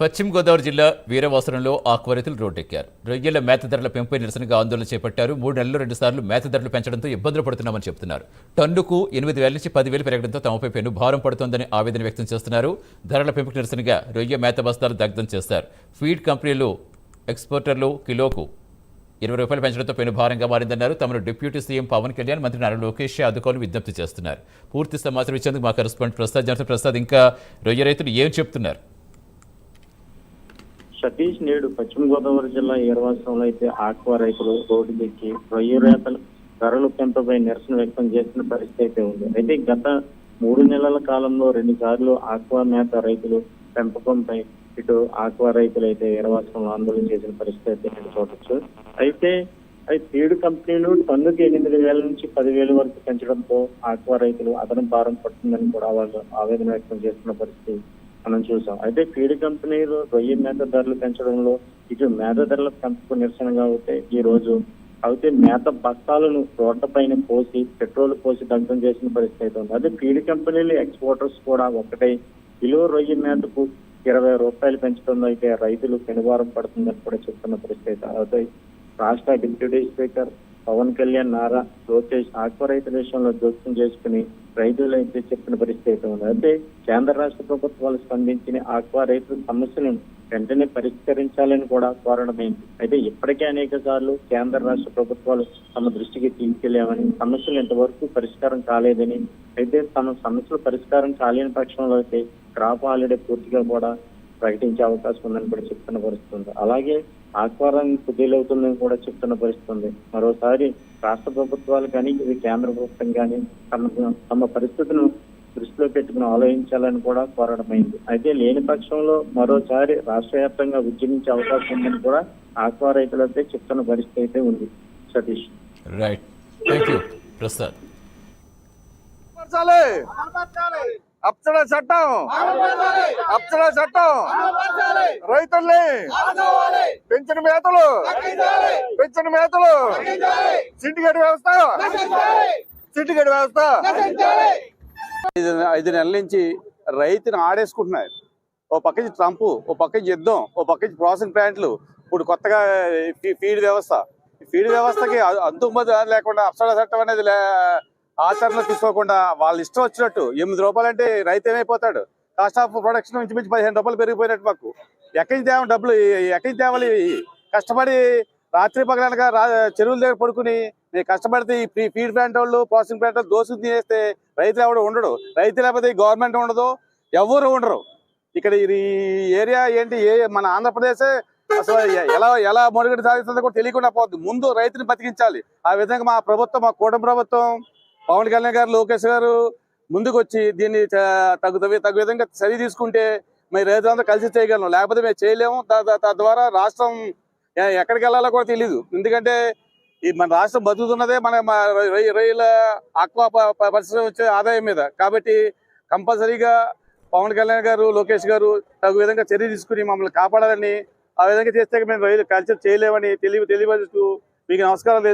పశ్చిమ గోదావరి జిల్లా వీరవాసరంలో ఆక్వా రైతులు రోడ్డెక్కారు. రొయ్యల మేత ధరల పెంపై నిరసనగా ఆందోళన చేపట్టారు. 3 నెలల్లో 2 సార్లు మేత ధరలు పెంచడంతో ఇబ్బందులు పడుతున్నామని చెబుతున్నారు. టన్నుకు 8,000 నుంచి 10,000 పెరగడంతో తమపై పెను భారం పడుతోందని ఆవేదన వ్యక్తం చేస్తున్నారు. ధరల పెంపుకు నిరసనగా రొయ్య మేత బస్తాలు దగ్ధం చేస్తారు. ఫీడ్ కంపెనీలు ఎక్స్పోర్టర్లు కిలోకు 20 రూపాయలు పెంచడంతో పెను భారంగా మారిందన్నారు. తమను డిప్యూటీ సీఎం పవన్ కళ్యాణ్, మంత్రి నారా లోకేష్ అధికారులు విజ్ఞప్తి చేస్తున్నారు. పూర్తి సమాచారం ఇచ్చేందుకు మా కరెస్పాండెంట్ ప్రసాద్ ఇంకా రొయ్య రైతులు ఏం చెప్తున్నారు? సతీష్, నేడు పశ్చిమ గోదావరి జిల్లా ఈరవాసంలో అయితే ఆక్వా రైతులు రోడ్డు దిక్కి రొయ్య రేతలు ధరలు పెంపుపై నిరసన వ్యక్తం చేసిన పరిస్థితి అయితే ఉంది. అయితే గత 3 నెలల కాలంలో 2 సార్లు ఆక్వా మేత రైతులు పెంపకంపై ఇటు ఆక్వా రైతులు అయితే ఈరవాసంలో ఆందోళన చేసిన పరిస్థితి అయితే నేను చూడొచ్చు. అయితే ఫీడ్ కంపెనీలు టన్నుకి 8,000 నుంచి 10,000 వరకు పెంచడంతో ఆక్వా రైతులు అదనపు భారం పడుతుందని కూడా వాళ్ళు ఆవేదన వ్యక్తం చేస్తున్న పరిస్థితి మనం చూసాం. అయితే ఫీడ్ కంపెనీలు రొయ్య మేత ధరలు పెంచడంలో ఇటు మేత ధరల పెంపుకు నిరసనగా ఈ రోజు మేత బస్తాలను రోడ్లపైన పోసి పెట్రోల్ పోసి దగ్ధం చేసిన పరిస్థితి అయితే ఉంది. అదే ఫీడ్ కంపెనీలు ఎక్స్పోర్టర్స్ కూడా ఒకటే కిలో రొయ్య మేతకు 20 రూపాయలు పెంచడంలో అయితే రైతులు పెనుభారం పడుతుందని కూడా చెప్తున్న పరిస్థితి అయితే రాష్ట్ర deputy speaker Pawan Kalyan, Nara Lokesh aqua రైతుల విషయంలో జోక్యం చేసుకుని రైతులు అయితే చెప్పిన పరిస్థితి అయితే ఉంది. అయితే కేంద్ర రాష్ట్ర ప్రభుత్వాలు స్పందించిన ఆక్వా రైతుల సమస్యలను వెంటనే పరిష్కరించాలని కూడా కోరడమైంది. అయితే ఇప్పటికే అనేక సార్లు కేంద్ర రాష్ట్ర ప్రభుత్వాలు తమ దృష్టికి తీసుకెళ్లామని, సమస్యలు ఇంతవరకు పరిష్కారం కాలేదని, అయితే తమ సమస్యలు పరిష్కారం కాలేని పక్షంలో అయితే క్రాప్ హాలిడే పూర్తిగా కూడా ప్రకటించే అవకాశం ఉందని కూడా చెప్తున్న పరిస్థితి ఉంది. అలాగే ఆక్వారాన్ని కుదేలవుతుందని కూడా చెప్తున్న పరిస్థితి ఉంది. మరోసారి రాష్ట్ర ప్రభుత్వాలు కానీ ఇది కేంద్ర ప్రభుత్వం కానీ తమ పరిస్థితులను దృష్టిలో పెట్టుకుని ఆలోచించాలని కూడా కోరడమైంది. అయితే లేని పక్షంలో మరోసారి రాష్ట్ర వ్యాప్తంగా ఉద్యమించే అవకాశం ఉందని కూడా ఆక్వా రైతులైతే చెప్తున్న పరిస్థితి అయితే ఉంది. Satish, right, thank you Prasad. అప్సరా చట్టం రైతుల్ని పెంచిన మేతలు సిండికేట్ వ్యవస్థ 5 నెలల నుంచి రైతుని ఆడేసుకుంటున్నారు. ఓ పక్క ట్రంప్, ఓ పక్క యుద్ధం, ఓ పక్క ప్రాసెసింగ్ ప్లాంట్లు, ఇప్పుడు కొత్తగా ఫీడ్ వ్యవస్థకి అంతుమతి లేకుండా అప్సరా చట్టం అనేది ఆచరణ తీసుకోకుండా వాళ్ళు ఇష్టం వచ్చినట్టు 8 రూపాయలు అంటే రైతు ఏమైపోతాడు? కాస్ట్ ఆఫ్ ప్రొడక్షన్ ఇంచుమించు 15 రూపాయలు పెరిగిపోయినట్టు. మాకు ఎక్కడి నుంచి తేవాలి డబ్బులు? ఎక్కడి నుంచి తేవాలి? కష్టపడి రాత్రి పగలనగా చెరువుల దగ్గర పడుకుని నేను కష్టపడితే ఈ ఫీడ్ ప్లాంట్ వాళ్ళు, ప్రాసెసింగ్ ప్లాంట్ వాళ్ళు దోసుకు తినేస్తే రైతులు ఎవడు ఉండడు. రైతు లేకపోతే గవర్నమెంట్ ఉండదు, ఎవరు ఉండరు. ఇక్కడ ఈ ఏరియా ఏంటి, మన ఆంధ్రప్రదేశ్ అసలు ఎలా మనుగడ సాధిస్తుందో కూడా తెలియకుండా పోద్ది. ముందు రైతుని బతికించాలి. ఆ విధంగా మా ప్రభుత్వం, మా కూటమి ప్రభుత్వం, పవన్ కళ్యాణ్ గారు, లోకేష్ గారు ముందుకు వచ్చి దీన్ని తగు విధంగా చర్య తీసుకుంటే మరి రైతులందరూ కలిసి చేయగలం. లేకపోతే మేము చేయలేము. తద్వారా రాష్ట్రం ఎక్కడికి వెళ్ళాలో కూడా తెలియదు. ఎందుకంటే మన రాష్ట్రం బతుకుతున్నదే మన రొయ్యల ఆక్వా పరిశ్రమ వచ్చే ఆదాయం మీద. కాబట్టి కంపల్సరీగా పవన్ కళ్యాణ్ గారు, లోకేష్ గారు తగు విధంగా చర్య తీసుకుని మమ్మల్ని కాపాడాలని, ఆ విధంగా చేస్తే మేము రొయ్యలు కల్చర్ చేయలేమని తెలియజేస్తూ మీకు నమస్కారం.